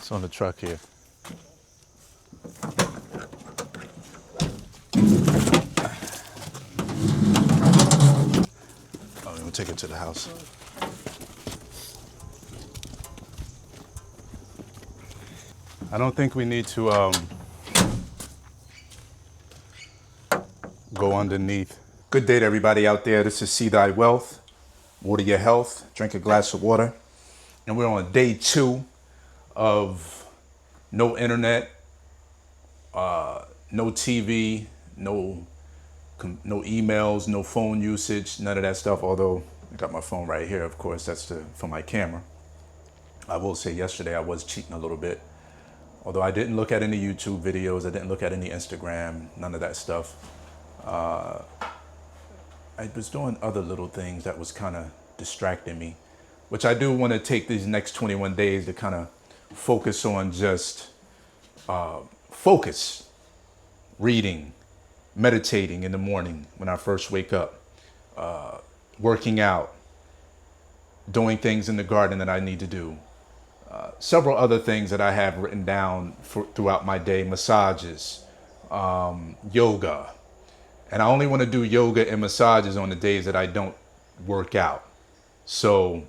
It's on the truck here. Oh, we'll take it to the house. I don't think we need to go underneath. Good day to everybody out there. This is See Thy Wealth, Water Your Health, drink a glass of water. And we're on day 2 of no internet, no TV, no emails, no phone usage, none of that stuff. Although I got my phone right here, of course, that's for my camera. I will say yesterday I was cheating a little bit. Although I didn't look at any YouTube videos, I didn't look at any Instagram, none of that stuff. I was doing other little things that was kind of distracting me, which I do want to take these next 21 days to kind of focus on just focus, reading, meditating in the morning when I first wake up, working out, doing things in the garden that I need to do. Several other things that I have written down throughout my day, massages, yoga. And I only want to do yoga and massages on the days that I don't work out. So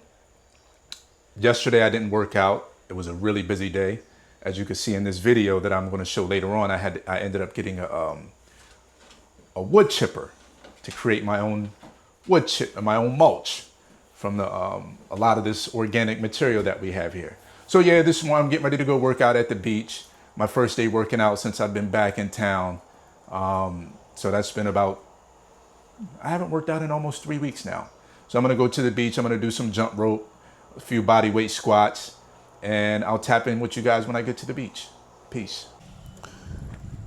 yesterday I didn't work out. It was a really busy day. As you can see in this video that I'm going to show later on, I ended up getting a wood chipper to create my own my own mulch from a lot of this organic material that we have here. So yeah, this morning I'm getting ready to go work out at the beach. My first day working out since I've been back in town. So that's been I haven't worked out in almost 3 weeks now. So I'm gonna go to the beach. I'm gonna do some jump rope, a few body weight squats, and I'll tap in with you guys when I get to the beach. Peace.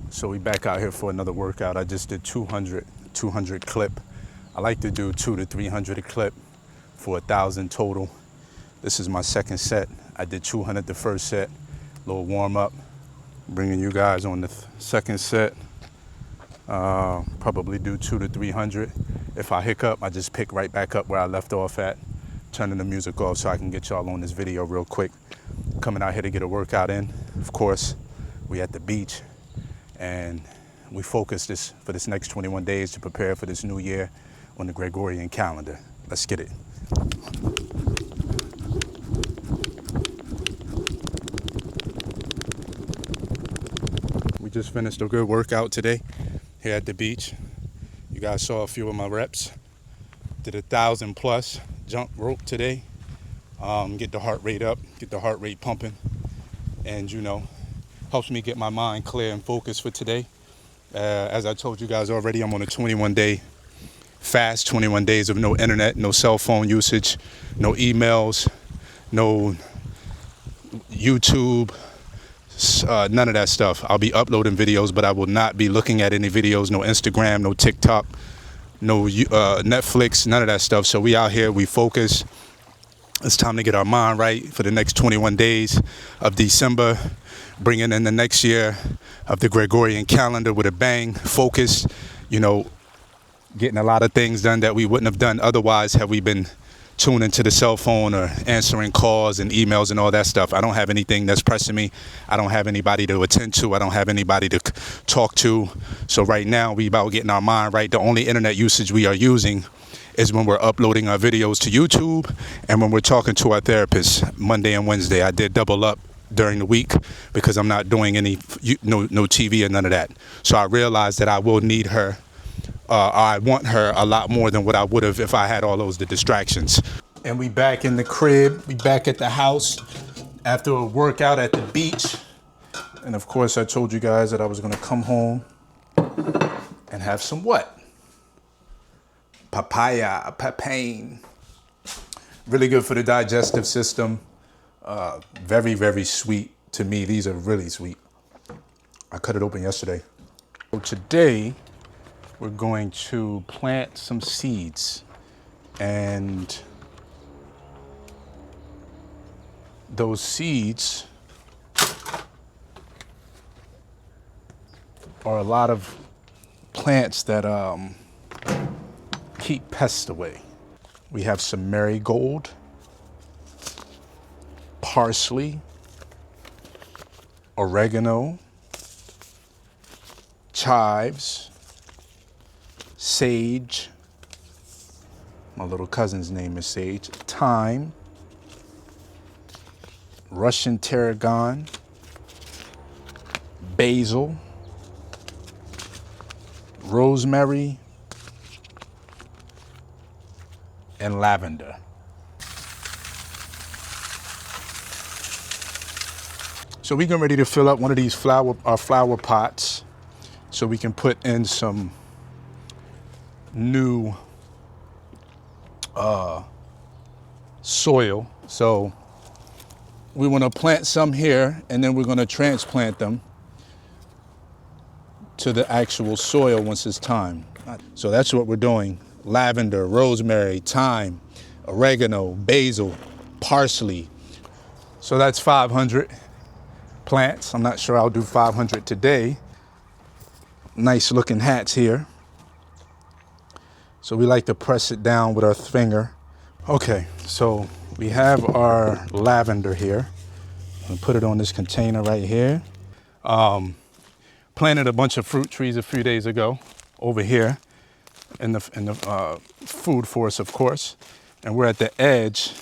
So we back out here for another workout. I just did 200 clip. I like to do 200 to 300 a clip for 1,000 total. This is my second set. I did 200 the first set, a little warm up. Bringing you guys on the second set. Probably do 200 to 300. If I hiccup, I just pick right back up where I left off at, turning the music off so I can get y'all on this video real quick. Coming out here to get a workout in. Of course, we at the beach, and we focus for this next 21 days to prepare for this new year on the Gregorian calendar. Let's get it. We just finished a good workout today here at the beach. You guys saw a few of my reps. Did 1,000 plus jump rope today. Get the heart rate up, get the heart rate pumping, and helps me get my mind clear and focused for today. As I told you guys already, I'm on a 21-day fast, 21 days of no internet, no cell phone usage, no emails, no YouTube, none of that stuff. I'll be uploading videos, but I will not be looking at any videos, no Instagram, no TikTok, no Netflix, none of that stuff. So we out here, we focus. It's time to get our mind right for the next 21 days of December, bringing in the next year of the Gregorian calendar with a bang, focus, getting a lot of things done that we wouldn't have done otherwise had we been tuning into the cell phone or answering calls and emails and all that stuff. I don't have anything that's pressing me. I don't have anybody to attend to. I don't have anybody to talk to. So right now we about getting our mind right. The only internet usage we are using is when we're uploading our videos to YouTube and when we're talking to our therapist Monday and Wednesday. I did double up during the week because I'm not doing no TV or none of that. So I realized that I will need her. I want her a lot more than what I would have if I had all the distractions. And we back in the crib. We back at the house after a workout at the beach. And of course, I told you guys that I was going to come home and have some what? Papain. Really good for the digestive system. Very, very sweet to me. These are really sweet. I cut it open yesterday. So today, we're going to plant some seeds, and those seeds are a lot of plants that keep pests away. We have some marigold, parsley, oregano, chives, sage. My little cousin's name is Sage. Thyme, Russian tarragon, basil, rosemary, and lavender. So we're getting ready to fill up one of these flower pots so we can put in some new soil. So we want to plant some here, and then we're going to transplant them to the actual soil once it's time. So that's what we're doing. Lavender, rosemary, thyme, oregano, basil, parsley. So that's 500 plants. I'm not sure I'll do 500 today. Nice looking hats here. So we like to press it down with our finger. Okay, so we have our lavender here. I'll put it on this container right here. Planted a bunch of fruit trees a few days ago over here in the food forest, of course. And we're at the edge.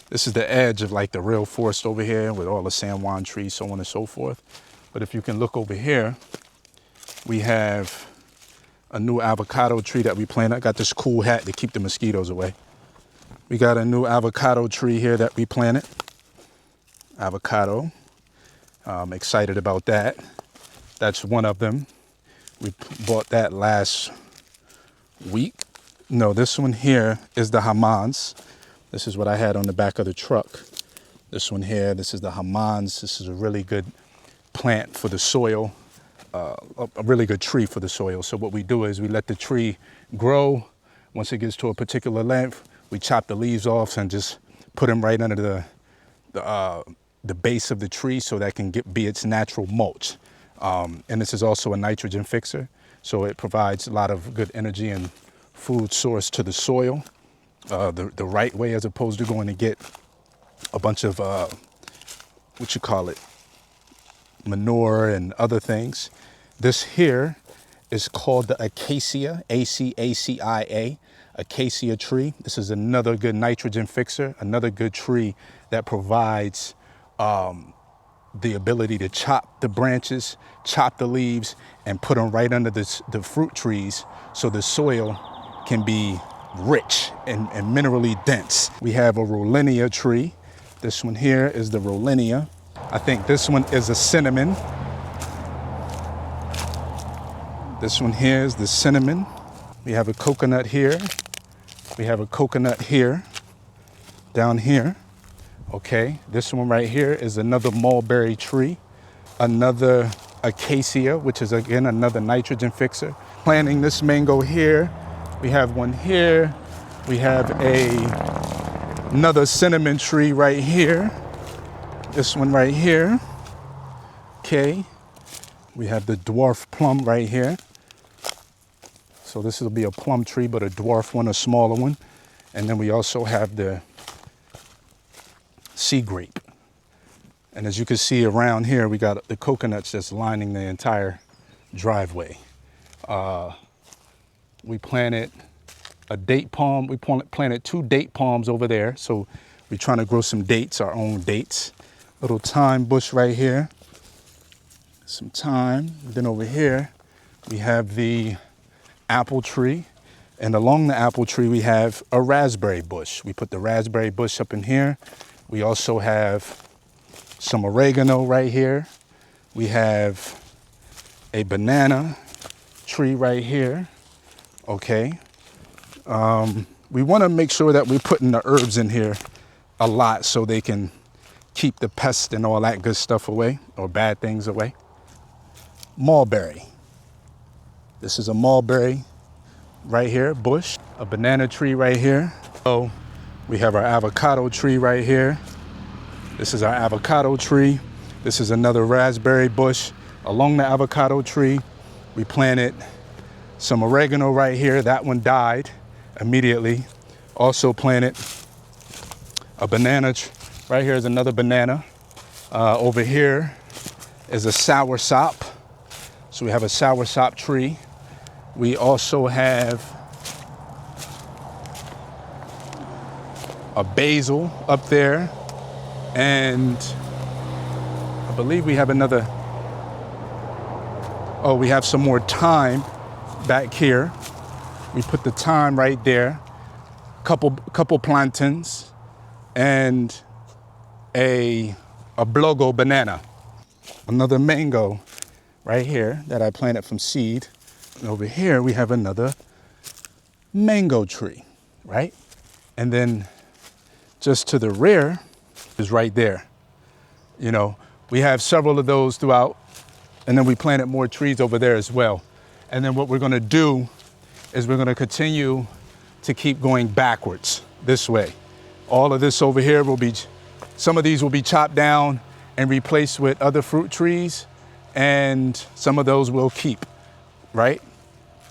This is the edge of like the real forest over here with all the San Juan trees, so on and so forth. But if you can look over here, we have a new avocado tree that we planted. I got this cool hat to keep the mosquitoes away. We got a new avocado tree here that we planted. Avocado. I'm excited about that. That's one of them. We bought that last week. No, this one here is the Hamans. This is what I had on the back of the truck. This one here, this is the Hamans. This is a really good plant for the soil, a really good tree for the soil. So what we do is we let the tree grow. Once it gets to a particular length, we chop the leaves off and just put them right under the base of the tree so that can be its natural mulch. And this is also a nitrogen fixer, so it provides a lot of good energy and food source to the soil the right way, as opposed to going to get a bunch of manure and other things. This here is called the acacia, A-C-A-C-I-A, acacia tree. This is another good nitrogen fixer, another good tree that provides the ability to chop the branches, chop the leaves, and put them right under the fruit trees so the soil can be rich and minerally dense. We have a Rollinia tree. This one here is the Rollinia. I think this one is a cinnamon. This one here is the cinnamon. We have a coconut here. We have a coconut here, down here. Okay, this one right here is another mulberry tree, another acacia, which is again another nitrogen fixer. Planting this mango here. We have one here. We have another cinnamon tree right here. This one right here. Okay. We have the dwarf plum right here. So this will be a plum tree, but a dwarf one, a smaller one. And then we also have the sea grape. And as you can see around here, we got the coconuts just lining the entire driveway. We planted a date palm. We planted 2 date palms over there. So we're trying to grow some dates, our own dates. Little thyme bush right here. Some thyme. Then over here, we have the apple tree. And along the apple tree, we have a raspberry bush. We put the raspberry bush up in here. We also have some oregano right here. We have a banana tree right here. Okay. We want to make sure that we're putting the herbs in here a lot so they can keep the pests and all that good stuff away, or bad things away. Mulberry. This is a mulberry right here, bush. A banana tree right here. So we have our avocado tree right here. This is our avocado tree. This is another raspberry bush. Along the avocado tree, we planted some oregano right here. That one died immediately. Also planted a banana. Right here is another banana. Over here, is a soursop. So we have a soursop tree. We also have a basil up there. And I believe we have another, we have some more thyme back here. We put the thyme right there. Couple plantains and a blogo banana. Another mango right here that I planted from seed. And over here we have another mango tree, right? And then just to the rear is right there. You know, we have several of those throughout, and then we planted more trees over there as well. And then what we're gonna do is we're gonna continue to keep going backwards this way. All of this over here will be, some of these will be chopped down and replaced with other fruit trees, and some of those will keep, right?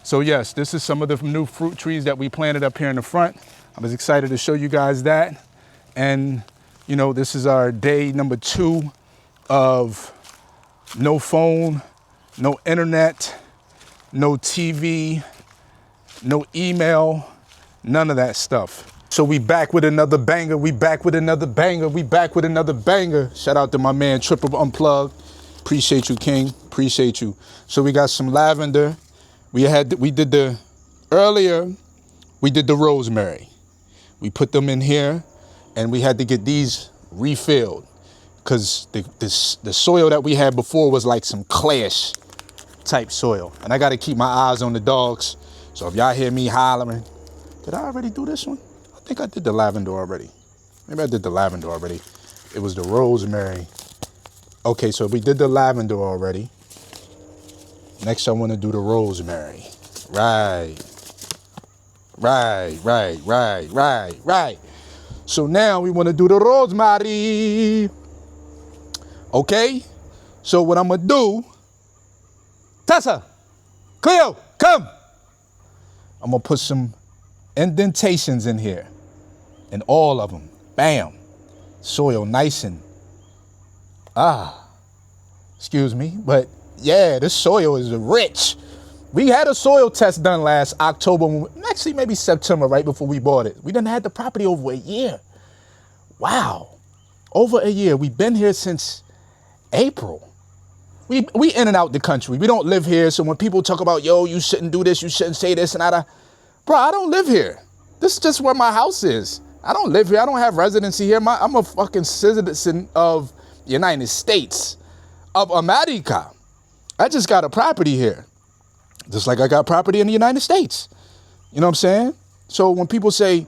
So yes, this is some of the new fruit trees that we planted up here in the front. I was excited to show you guys that. And you know, this is our day number 2 of no phone, no internet, no TV, no email, none of that stuff. So we back with another banger, we back with another banger, we back with another banger. Shout out to my man, Triple Unplugged. Appreciate you, King, appreciate you. So we got some lavender. Earlier, we did the rosemary. We put them in here and we had to get these refilled because the soil that we had before was like some clayish type soil. And I got to keep my eyes on the dogs. So if y'all hear me hollering, did I already do this one? I think I did the lavender already. Maybe I did the lavender already. It was the rosemary. Okay, so we did the lavender already. Next, I want to do the rosemary. Right. So now we want to do the rosemary. Okay? So what I'm going to do, Tessa, Cleo, come. I'm going to put some indentations in here. And all of them. Bam. Soil nice and, excuse me. But yeah, this soil is rich. We had a soil test done last October, actually maybe September, right before we bought it. We done had the property over a year. Wow. Over a year. We've been here since April. We in and out the country. We don't live here. So when people talk about, yo, you shouldn't do this, you shouldn't say this, and bro, I don't live here. This is just where my house is. I don't live here. I don't have residency here. I'm a fucking citizen of the United States of America. I just got a property here. Just like I got property in the United States. You know what I'm saying? So when people say,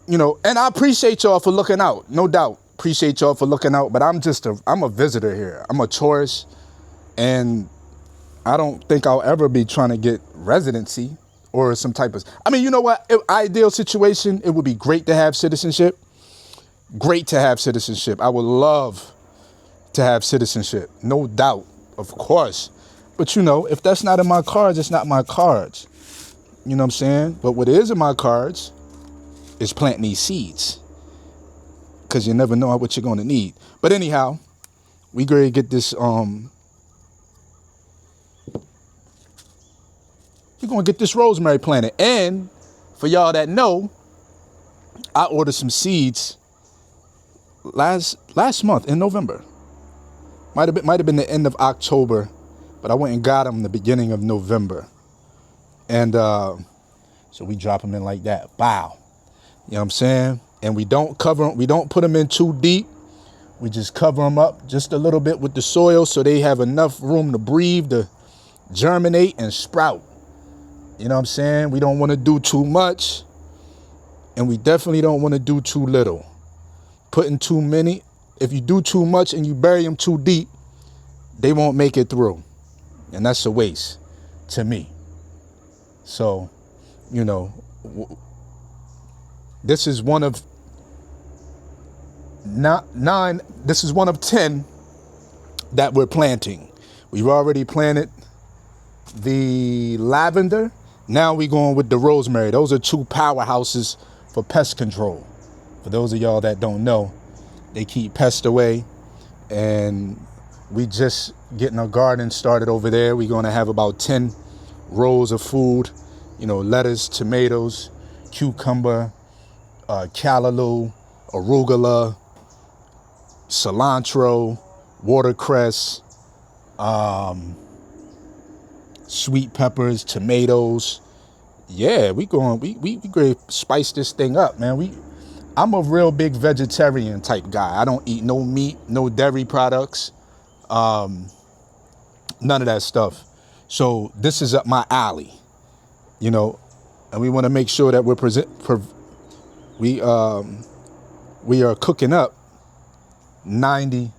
you know, and I appreciate y'all for looking out, no doubt. Appreciate y'all for looking out, but I'm a visitor here. I'm a tourist, and I don't think I'll ever be trying to get residency or some type of, I mean, you know what? Ideal situation, it would be great to have citizenship. Great to have citizenship. I would love to have citizenship, no doubt, of course. But you know, if that's not in my cards, it's not my cards. You know what I'm saying? But what is in my cards is planting these seeds. Because you never know what you're going to need. But anyhow, we going to get this, we're going to get this rosemary planted. And for y'all that know, I ordered some seeds last month in November. Might have been the end of October. But I went and got them the beginning of November. And so we drop them in like that. Wow. You know what I'm saying? And we don't put them in too deep. We just cover them up just a little bit with the soil so they have enough room to breathe, to germinate and sprout. You know what I'm saying? We don't want to do too much. And we definitely don't want to do too little. Putting too many, if you do too much and you bury them too deep, they won't make it through. And that's a waste to me. So, you know, this is one of 10 that we're planting. We've already planted the lavender. Now we're going with the rosemary. Those are 2 powerhouses for pest control. For those of y'all that don't know, they keep pests away. And We just getting our garden started over there. We're going to have about 10 rows of food, lettuce, tomatoes, cucumber, callaloo, arugula, cilantro, watercress, sweet peppers, tomatoes. Yeah, we going to spice this thing up, man. I'm a real big vegetarian type guy. I don't eat no meat, no dairy products, none of that stuff. So this is up my alley, and we want to make sure that we are cooking up 90.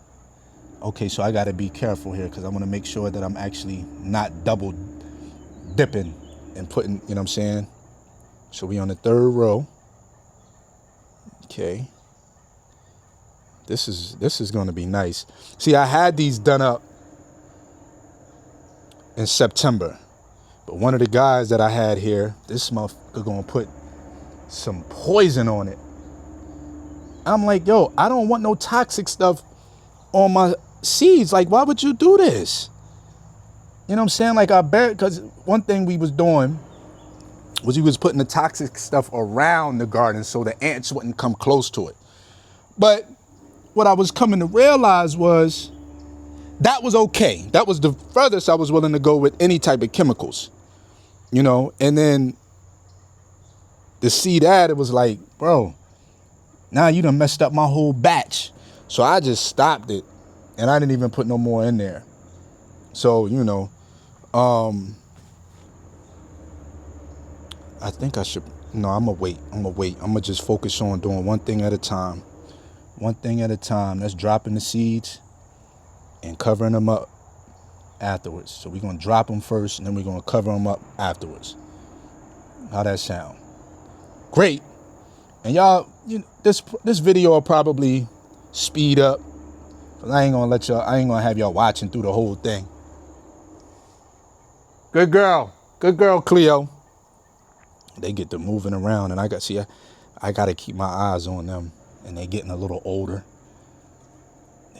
Okay, so I got to be careful here because I want to make sure that I'm actually not double dipping and putting, you know what I'm saying? So we on the third row. Okay. This is going to be nice. See, I had these done up in September. But one of the guys that I had here, this motherfucker going to put some poison on it. I'm like, yo, I don't want no toxic stuff on my seeds. Like, why would you do this? You know what I'm saying? Like, I bet, because one thing we was doing was he was putting the toxic stuff around the garden so the ants wouldn't come close to it. But what I was coming to realize was that was okay. That was the furthest I was willing to go with any type of chemicals, and then to see that, it was like, bro, now you done messed up my whole batch. So I just stopped it and I didn't even put no more in there. So, I think I should, no, I'm gonna wait. I'm gonna just focus on doing one thing at a time. One thing at a time. That's dropping the seeds and covering them up afterwards. So we're gonna drop them first and then we're gonna cover them up afterwards. How that sound? Great. And y'all, this video will probably speed up. I ain't gonna have y'all watching through the whole thing. Good girl, Cleo. They get to moving around, and I got to keep my eyes on them. And they getting a little older. Well,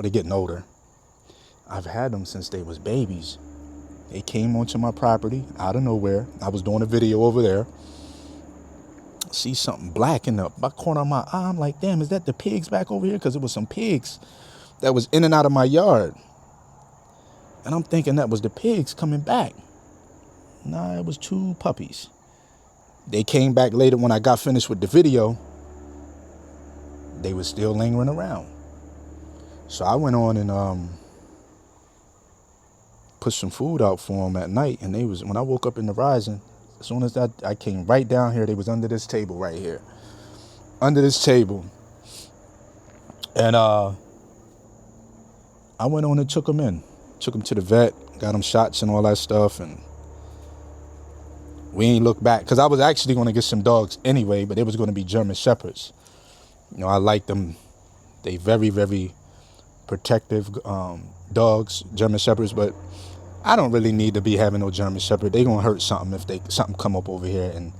they getting older. I've had them since they was babies. They came onto my property out of nowhere. I was doing a video over there. See something black in the corner of my eye. I'm like, damn, is that the pigs back over here? Because it was some pigs that was in and out of my yard. And I'm thinking that was the pigs coming back. Nah, it was 2 puppies. They came back later when I got finished with the video. They were still lingering around. So I went on and put some food out for them at night. And when I woke up in the rising, as soon as I came right down here, they was under this table right here. Under this table. And I went on and took them in. Took them to the vet, got them shots and all that stuff, and we ain't looked back. Because I was actually going to get some dogs anyway, but they was going to be German Shepherds. I like them. They very, very protective dogs, German Shepherds, but I don't really need to be having no German Shepherd. They gonna hurt something if something come up over here, and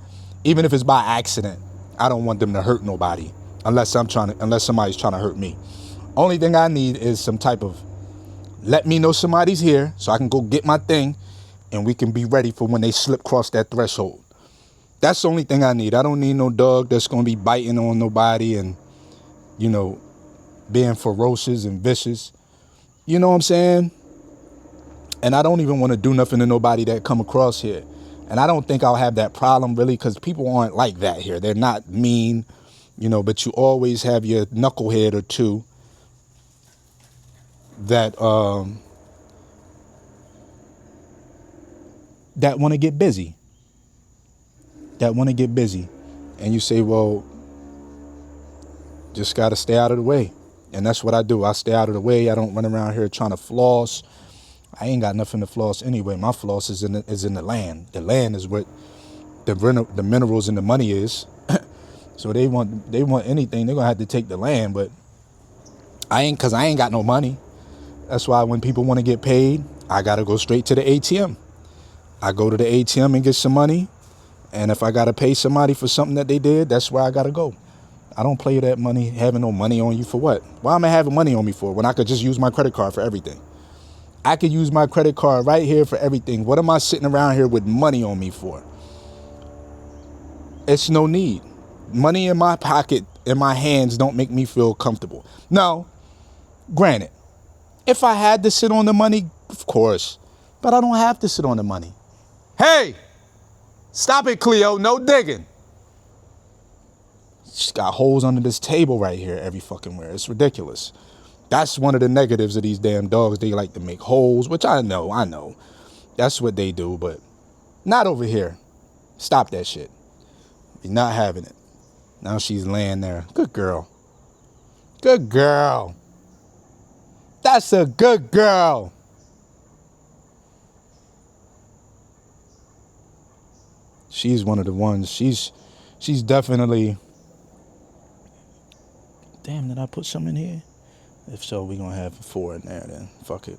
even if it's by accident, I don't want them to hurt nobody unless somebody's trying to hurt me. Only thing I need is some type of let me know somebody's here so I can go get my thing and we can be ready for when they slip across that threshold. That's the only thing I need. I don't need no dog that's gonna be biting on nobody and being ferocious and vicious. You know what I'm saying? And I don't even want to do nothing to nobody that come across here. And I don't think I'll have that problem really, because people aren't like that here. They're not mean, but you always have your knucklehead or two that want to get busy. And you say, well, just got to stay out of the way. And that's what I do. I stay out of the way. I don't run around here trying to floss. I ain't got nothing to floss anyway. My floss is in the land. The land is what the minerals and the money is. So they want anything, they're gonna have to take the land. But I ain't got no money. That's why when people want to get paid, I gotta go straight to the ATM. I go to the ATM and get some money. And if I gotta pay somebody for something that they did, that's where I gotta go. I don't play that money, having no money on you for what? Why am I having money on me for when I could just use my credit card for everything? I could use my credit card right here for everything. What am I sitting around here with money on me for? It's no need. Money in my pocket, in my hands, don't make me feel comfortable. Now, granted, if I had to sit on the money, of course, but I don't have to sit on the money. Hey, stop it, Cleo. No digging. She's got holes under this table right here every fucking where. It's ridiculous. That's one of the negatives of these damn dogs. They like to make holes, which I know. That's what they do, but not over here. Stop that shit. You're not having it. Now she's laying there. Good girl. Good girl. That's a good girl. She's one of the ones. She's definitely... Damn, did I put some in here? If so, we're going to have 4 in there then. Fuck it.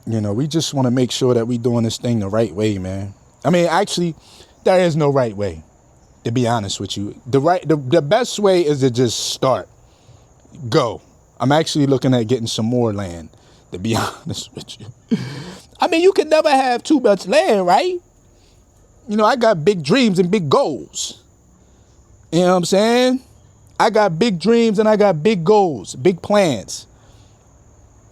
You know, we just want to make sure that we doing this thing the right way, man. I mean, actually, there is no right way, to be honest with you. The best way is to just start. Go. I'm actually looking at getting some more land, to be honest with you. I mean, you can never have too much land, right? You know, I got big dreams and big goals. You know what I'm saying? I got big dreams and I got big goals, big plans.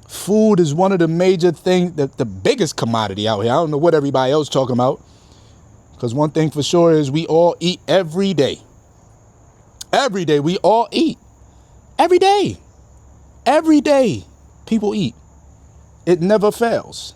Food is one of the major things, the biggest commodity out here. I don't know what everybody else talking about. Because one thing for sure is we all eat every day. Every day we all eat. Every day. Every day people eat. It never fails.